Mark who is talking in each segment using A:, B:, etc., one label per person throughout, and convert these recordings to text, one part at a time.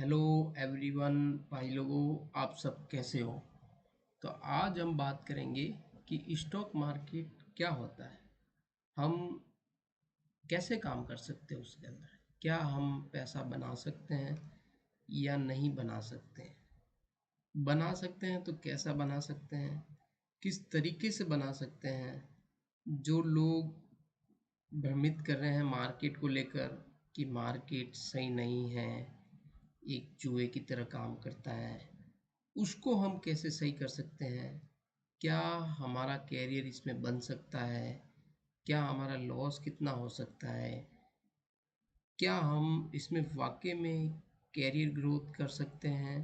A: Hello everyone. भाई लोगों, आप सब कैसे हो? तो आज हम बात करेंगे कि स्टॉक मार्केट क्या होता है, हम कैसे काम कर सकते हैं उसके अंदर, क्या हम पैसा बना सकते हैं या नहीं बना सकते हैं, बना सकते हैं तो कैसा बना सकते हैं, किस तरीके से बना सकते हैं। जो लोग भ्रमित कर रहे हैं मार्केट को लेकर कि मार्केट सही नहीं है, एक जुए की तरह काम करता है, उसको हम कैसे सही कर सकते हैं? क्या हमारा कैरियर इसमें बन सकता है? क्या हमारा लॉस कितना हो सकता है? क्या हम इसमें वाकई में कैरियर ग्रोथ कर सकते हैं?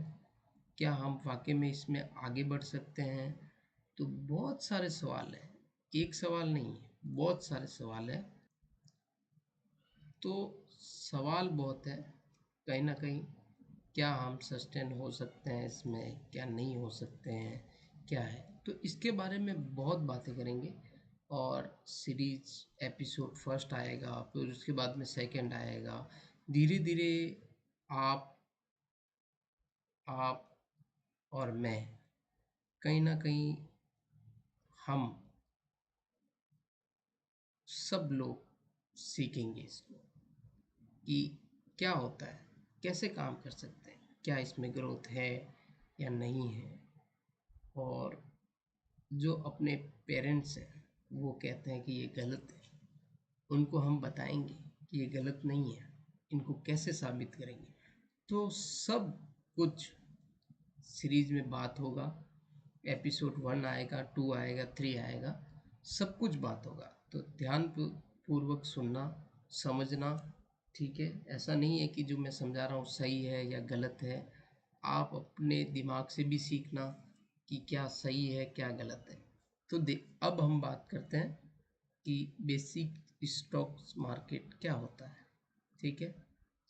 A: क्या हम वाकई में इसमें आगे बढ़ सकते हैं? तो बहुत सारे सवाल हैं, एक सवाल नहीं है, बहुत सारे सवाल हैं। तो सवाल बहुत है, कहीं ना कहीं क्या हम सस्टेन हो सकते हैं इसमें, क्या नहीं हो सकते हैं, क्या है, तो इसके बारे में बहुत बातें करेंगे। और सीरीज एपिसोड फर्स्ट आएगा, फिर उसके बाद में सेकंड आएगा। धीरे धीरे आप आप और मैं, कहीं ना कहीं हम सब लोग सीखेंगे इसको कि क्या होता है, कैसे काम कर सकते हैं, क्या इसमें ग्रोथ है या नहीं है। और जो अपने पेरेंट्स हैं वो कहते हैं कि ये गलत है, उनको हम बताएंगे कि ये गलत नहीं है, इनको कैसे साबित करेंगे। तो सब कुछ सीरीज में बात होगा। एपिसोड 1 आएगा, 2 आएगा, 3 आएगा, सब कुछ बात होगा। तो ध्यान पूर्वक सुनना, समझना। ठीक है, ऐसा नहीं है कि जो मैं समझा रहा हूँ सही है या गलत है। आप अपने दिमाग से भी सीखना कि क्या सही है क्या गलत है। तो अब हम बात करते हैं कि बेसिक स्टॉक्स मार्केट क्या होता है। ठीक है,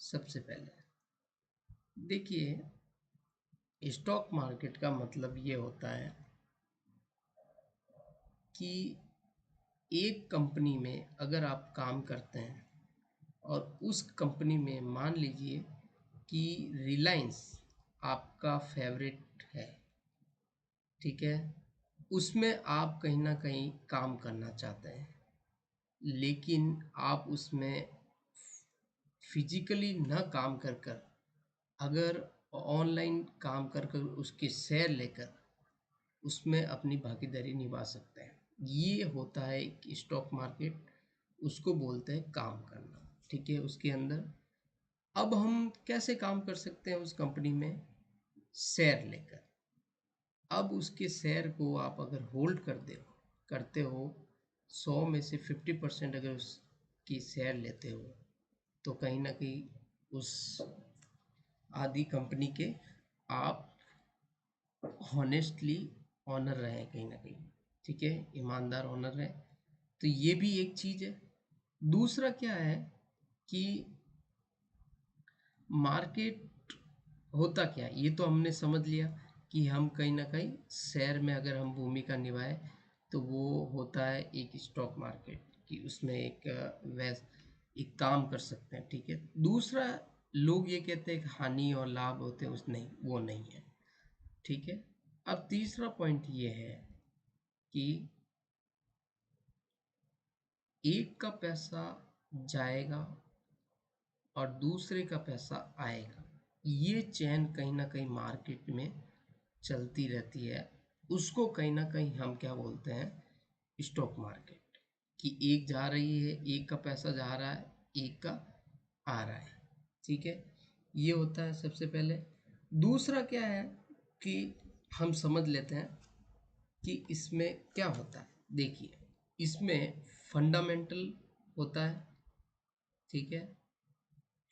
A: सबसे पहले देखिए, स्टॉक मार्केट का मतलब ये होता है कि एक कंपनी में अगर आप काम करते हैं और उस कंपनी में मान लीजिए कि रिलायंस आपका फेवरेट है, ठीक है, उसमें आप कहीं ना कहीं काम करना चाहते हैं, लेकिन आप उसमें फिजिकली न काम कर कर, अगर ऑनलाइन काम कर कर उसके शेयर लेकर उसमें अपनी भागीदारी निभा सकते हैं, ये होता है एक स्टॉक मार्केट। उसको बोलते हैं काम करना। ठीक है, उसके अंदर अब हम कैसे काम कर सकते हैं उस कंपनी में? शेयर लेकर। अब उसके शेयर को आप अगर होल्ड करते हो, 100 में से 50% अगर उसकी शेयर लेते हो, तो कहीं ना कहीं उस आदि कंपनी के आप हॉनेस्टली ऑनर रहे कहीं ना कहीं। ठीक है, ईमानदार ऑनर रहे। तो ये भी एक चीज़ है। दूसरा क्या है कि मार्केट होता क्या है, ये तो हमने समझ लिया कि हम कहीं ना कहीं शेयर में अगर हम भूमिका निभाए तो वो होता है एक स्टॉक मार्केट कि उसमें एक काम कर सकते हैं। ठीक है, दूसरा, लोग ये कहते हैं कि हानि और लाभ होते हैं, उस नहीं, वो नहीं है। ठीक है, अब तीसरा पॉइंट ये है कि एक का पैसा जाएगा और दूसरे का पैसा आएगा, ये चैन कहीं ना कहीं मार्केट में चलती रहती है। उसको कहीं ना कहीं हम क्या बोलते हैं? Stock market. कि एक जा रही है, एक का पैसा जा रहा है, एक का आ रहा है। ठीक है, ये होता है सबसे पहले। दूसरा क्या है कि हम समझ लेते हैं कि इसमें क्या होता है। देखिए, इसमें फंडामेंटल होता है। ठीक है,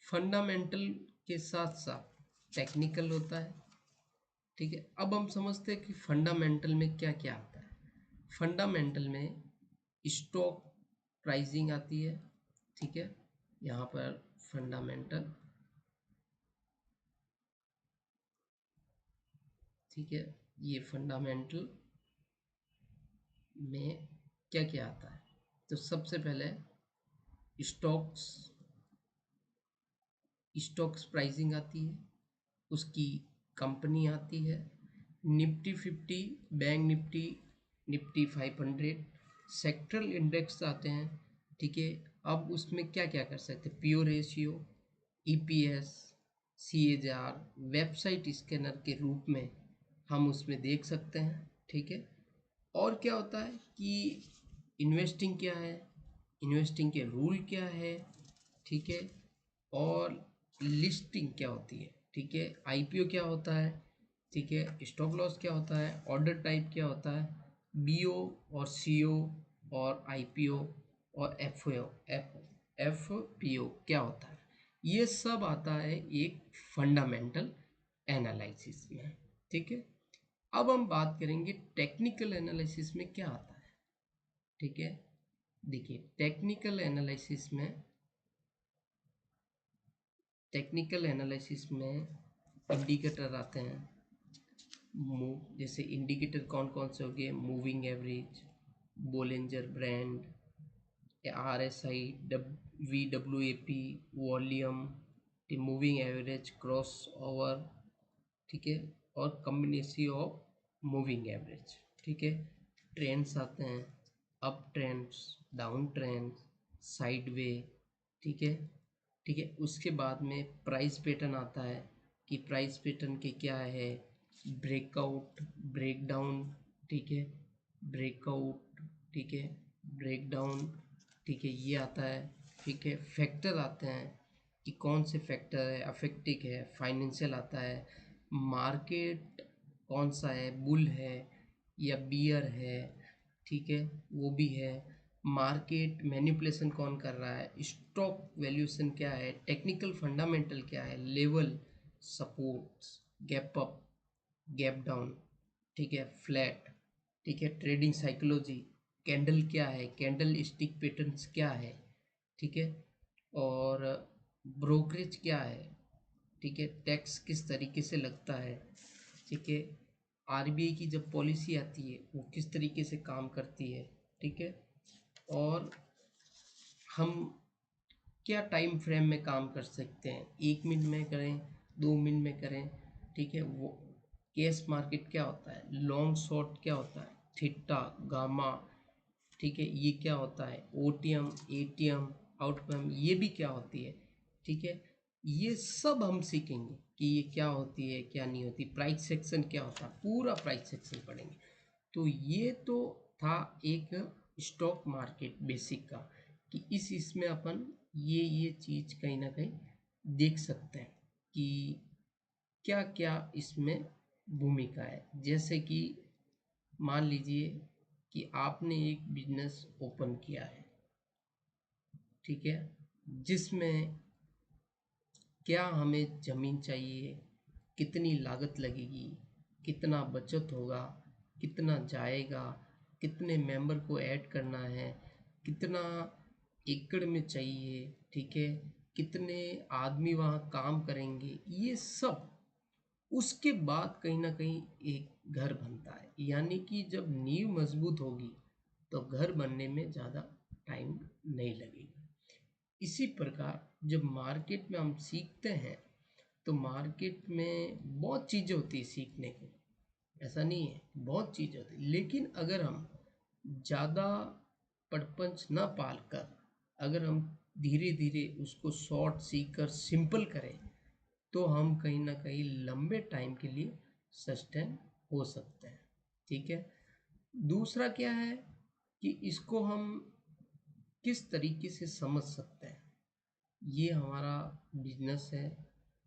A: फंडामेंटल के साथ साथ टेक्निकल होता है। ठीक है, अब हम समझते हैं कि फंडामेंटल में क्या क्या आता है। फंडामेंटल में स्टॉक प्राइसिंग आती है। ठीक है, यहाँ पर फंडामेंटल। ठीक है, ये फंडामेंटल में क्या क्या आता है? तो सबसे पहले स्टॉक्स स्टॉक्स प्राइसिंग आती है। उसकी कंपनी आती है। Nifty 50, bank Nifty, Nifty 500, sectoral index आते हैं। ठीक है, अब उसमें क्या क्या कर सकते हैं, PO ratio, EPS, CAGR, website scanner के रूप में हम उसमें देख सकते हैं। ठीक है, और क्या होता है कि इन्वेस्टिंग क्या है, इन्वेस्टिंग के रूल क्या है। ठीक है, और लिस्टिंग क्या होती है। ठीक है, आईपीओ क्या होता है। ठीक है, स्टॉप लॉस क्या होता है, ऑर्डर टाइप क्या होता है, बीओ और सीओ और आईपीओ और एफपीओ क्या होता है। ये सब आता है एक फंडामेंटल एनालिसिस में। ठीक है, अब हम बात करेंगे टेक्निकल एनालिसिस में क्या आता है। ठीक है, देखिए टेक्निकल एनालिसिस में इंडिकेटर आते हैं। जैसे इंडिकेटर कौन कौन से हो गए, moving average, Bollinger brand, RSI, VWAP, volume, moving average, cross over. ठीक है, और कम्बिनेशन ऑफ मूविंग एवरेज। ठीक है, ट्रेंड्स आते हैं, up trends, down trends, sideway. ठीक है, ठीक है, उसके बाद में प्राइस पैटर्न आता है कि प्राइस पैटर्न के क्या है, ब्रेकआउट, ब्रेकडाउन। ठीक है, ब्रेकआउट, ठीक है, ब्रेकडाउन। ठीक है, ये आता है। ठीक है, फैक्टर आते हैं कि कौन से फैक्टर है, अफेक्टिक है, फाइनेंशियल आता है, मार्केट कौन सा है, बुल है या बियर है। ठीक है, वो भी है। मार्केट मैनिपुलेशन कौन कर रहा है, स्टॉक वैल्यूएशन क्या है, टेक्निकल फंडामेंटल क्या है, level, supports, gap up, gap down. ठीक है, फ्लैट। ठीक है, ट्रेडिंग साइकोलॉजी, कैंडल क्या है, कैंडल स्टिक पैटर्न्स क्या है। ठीक है, और ब्रोकरेज क्या है। ठीक है, टैक्स किस तरीके से लगता है। ठीक है, आरबीआई की जब पॉलिसी आती है वो किस तरीके से काम करती है। ठीक है, और हम क्या टाइम फ्रेम में काम कर सकते हैं, 1 मिनट में करें, 2 मिनट में करें। ठीक है, वो कैश मार्केट क्या होता है, लॉन्ग शॉर्ट क्या होता है, थीटा, गामा। ठीक है, ये क्या होता है, ओटीएम, एटीएम, आउटकम, ये भी क्या होती है। ठीक है, ये सब हम सीखेंगे कि ये क्या होती है क्या नहीं होती, प्राइस सेक्शन क्या होता है, पूरा प्राइस सेक्शन पढ़ेंगे। तो ये तो था एक स्टॉक मार्केट बेसिक का, कि इस इसमें अपन ये चीज़ कहीं ना कहीं देख सकते हैं कि क्या क्या इसमें भूमिका है। जैसे कि मान लीजिए कि आपने एक बिजनेस ओपन किया है। ठीक है, जिसमें क्या हमें ज़मीन चाहिए, कितनी लागत लगेगी, कितना बचत होगा, कितना जाएगा, कितने मेंबर को ऐड करना है, कितना एकड़ में चाहिए। ठीक है, कितने आदमी वहाँ काम करेंगे, ये सब। उसके बाद कहीं ना कहीं एक घर बनता है, यानी कि जब नींव मजबूत होगी तो घर बनने में ज़्यादा टाइम नहीं लगेगा। इसी प्रकार जब मार्केट में हम सीखते हैं तो मार्केट में बहुत चीज़ें होती है सीखने को, ऐसा नहीं है, बहुत चीज़ें होती है। लेकिन अगर हम ज़्यादा प्रपंच न पाल कर, अगर हम धीरे धीरे उसको शॉर्ट सीख कर सिंपल करें तो हम कहीं ना कहीं लंबे टाइम के लिए सस्टेन हो सकते हैं। ठीक है, दूसरा क्या है कि इसको हम किस तरीके से समझ सकते हैं, ये हमारा बिजनेस है,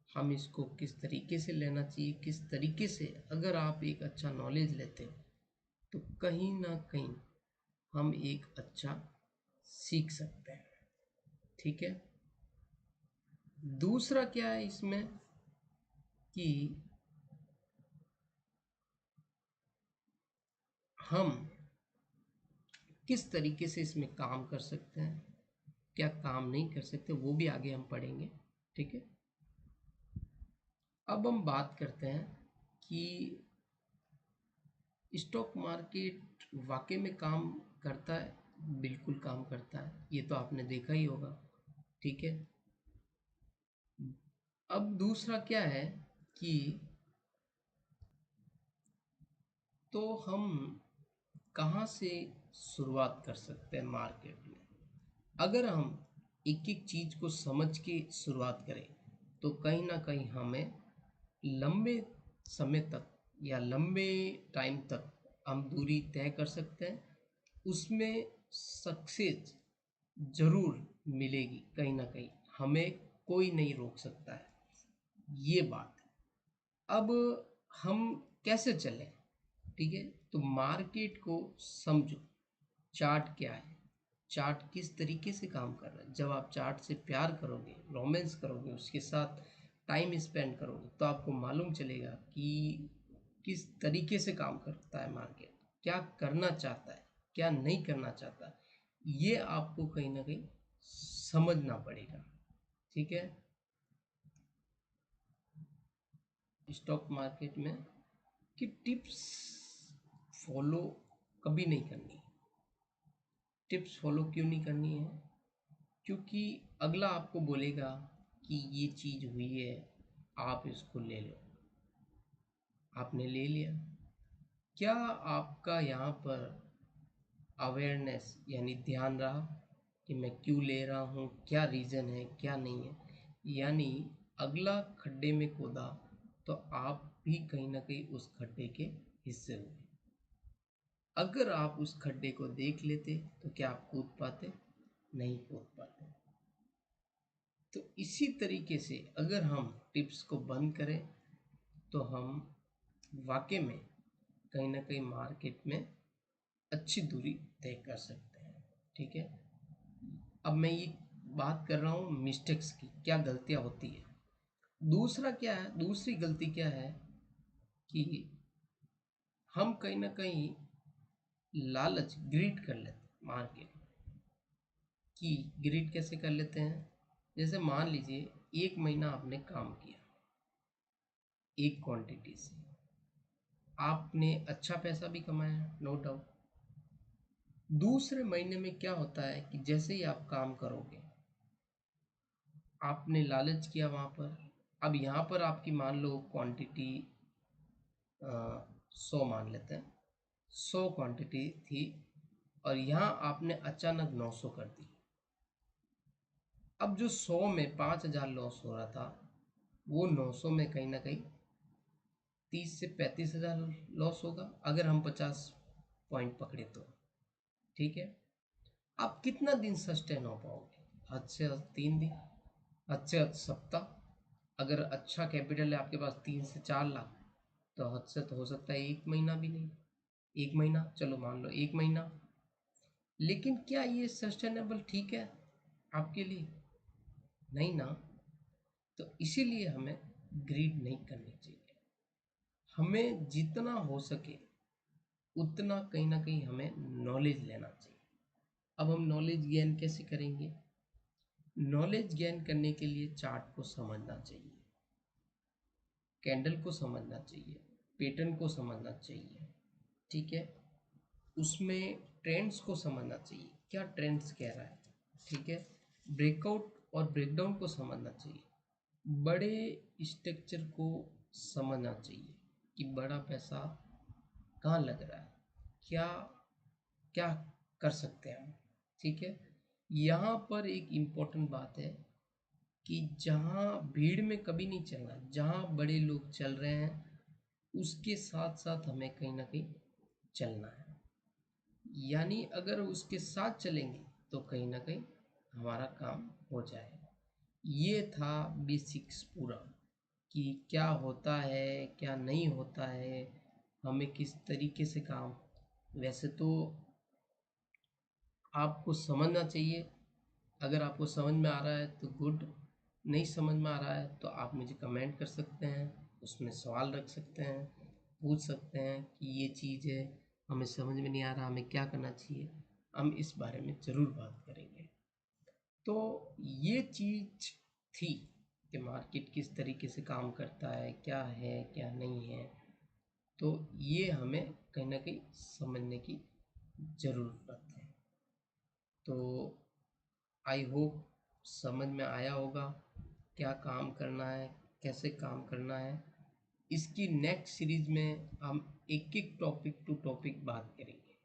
A: हम इसको किस तरीके से लेना चाहिए, किस तरीके से अगर आप एक अच्छा नॉलेज लेते हो तो कहीं ना कहीं हम एक अच्छा सीख सकते हैं। ठीक है, दूसरा क्या है इसमें कि हम किस तरीके से इसमें काम कर सकते हैं, क्या काम नहीं कर सकते, वो भी आगे हम पढ़ेंगे। ठीक है, अब हम बात करते हैं कि स्टॉक मार्केट वाकई में काम करता है। बिल्कुल काम करता है, ये तो आपने देखा ही होगा। ठीक है, अब दूसरा क्या है कि तो हम कहाँ से शुरुआत कर सकते हैं मार्केट में। अगर हम एक एक चीज़ को समझ के शुरुआत करें तो कहीं ना कहीं हमें लंबे समय तक या लंबे टाइम तक हम दूरी तय कर सकते हैं। उसमें सक्सेस जरूर मिलेगी, कहीं ना कहीं हमें कोई नहीं रोक सकता है, ये बात है। अब हम कैसे चलें? ठीक है, तो मार्केट को समझो। चार्ट क्या है, चार्ट किस तरीके से काम कर रहा है। जब आप चार्ट से प्यार करोगे, रोमांस करोगे, उसके साथ टाइम स्पेंड करोगे, तो आपको मालूम चलेगा कि किस तरीके से काम करता है मार्केट, क्या करना चाहता है, क्या नहीं करना चाहता। ये आपको कहीं ना कहीं समझना पड़ेगा। ठीक है, स्टॉक मार्केट में कि टिप्स फॉलो कभी नहीं करनी। टिप्स फॉलो क्यों नहीं करनी है? क्योंकि अगला आपको बोलेगा कि ये चीज़ हुई है, आप इसको ले लो। आपने ले लिया, क्या आपका यहाँ पर अवेयरनेस यानी ध्यान रहा कि मैं क्यों ले रहा हूँ, क्या रीज़न है, क्या नहीं है? यानी अगला खड्डे में कूदा तो आप भी कहीं ना कहीं उस खड्डे के हिस्से हुए। अगर आप उस खड्डे को देख लेते तो क्या आप कूद पाते? नहीं कूद पाते। तो इसी तरीके से अगर हम टिप्स को बंद करें तो हम वाकई में कहीं ना कहीं मार्केट में अच्छी दूरी तय कर सकते हैं। ठीक है, अब मैं ये बात कर रहा हूँ मिस्टेक्स की, क्या गलतियाँ होती है। दूसरा क्या है, दूसरी गलती क्या है कि हम कहीं ना कहीं लालच, ग्रीड कर लेते हैं मार्केट की। ग्रीड कैसे कर लेते हैं? जैसे मान लीजिए एक महीना आपने काम किया एक क्वांटिटी से, आपने अच्छा पैसा भी कमाया, नो डाउट। दूसरे महीने में क्या होता है कि जैसे ही आप काम करोगे, आपने लालच किया वहाँ पर। अब यहाँ पर आपकी मान लो क्वांटिटी 100 मान लेते हैं, 100 क्वांटिटी थी और यहाँ आपने अचानक 900 कर दी। अब जो 100 में 5,000 लॉस हो रहा था, वो 900 में कहीं ना कहीं 30 से 35,000 लॉस होगा, अगर हम 50 पॉइंट पकड़े तो। ठीक है, आप कितना दिन सस्टेन हो पाओगे? हद से हद 3 दिन, हद से हद सप्ताह। अगर अच्छा कैपिटल है आपके पास 3 से 4 लाख, तो हद से तो हो सकता है 1 महीना भी नहीं। 1 महीना, चलो मान लो 1 महीना। लेकिन क्या ये सस्टेनेबल ठीक है आपके लिए? नहीं ना। तो इसीलिए हमें ग्रीड नहीं करनी चाहिए। हमें जितना हो सके उतना कहीं ना कहीं हमें नॉलेज लेना चाहिए। अब हम नॉलेज गेन कैसे करेंगे? नॉलेज गेन करने के लिए चार्ट को समझना चाहिए, कैंडल को समझना चाहिए, पैटर्न को समझना चाहिए। ठीक है, उसमें ट्रेंड्स को समझना चाहिए, क्या ट्रेंड्स कह रहा है। ठीक है, ब्रेकआउट और ब्रेकडाउन को समझना चाहिए, बड़े स्ट्रक्चर को समझना चाहिए कि बड़ा पैसा कहाँ लग रहा है, क्या क्या कर सकते हैं हम। ठीक है, यहाँ पर एक इम्पोर्टेंट बात है कि जहाँ भीड़ में कभी नहीं चलना, जहाँ बड़े लोग चल रहे हैं उसके साथ साथ हमें कहीं ना कहीं चलना है। यानी अगर उसके साथ चलेंगे तो कहीं ना कहीं हमारा काम हो जाएगा। ये था बेसिक्स पूरा कि क्या होता है, क्या नहीं होता है, हमें किस तरीके से काम। वैसे तो आपको समझना चाहिए। अगर आपको समझ में आ रहा है तो गुड, नहीं समझ में आ रहा है तो आप मुझे कमेंट कर सकते हैं, उसमें सवाल रख सकते हैं, पूछ सकते हैं कि ये चीज़ है, हमें समझ में नहीं आ रहा, हमें क्या करना चाहिए। हम इस बारे में ज़रूर बात करेंगे। तो ये चीज़ थी कि मार्केट किस तरीके से काम करता है क्या नहीं है। तो ये हमें कहीं ना कहीं समझने की ज़रूरत है। तो आई होप समझ में आया होगा क्या काम करना है, कैसे काम करना है। इसकी नेक्स्ट सीरीज में हम एक एक टॉपिक टू टॉपिक बात करेंगे।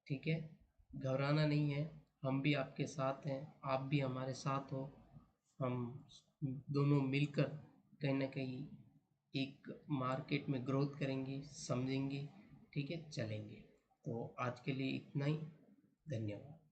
A: ठीक है, घबराना नहीं है, हम भी आपके साथ हैं, आप भी हमारे साथ हो। हम दोनों मिलकर कहीं ना कहीं एक मार्केट में ग्रोथ करेंगे, समझेंगे। ठीक है, चलेंगे। तो आज के लिए इतना ही। धन्यवाद।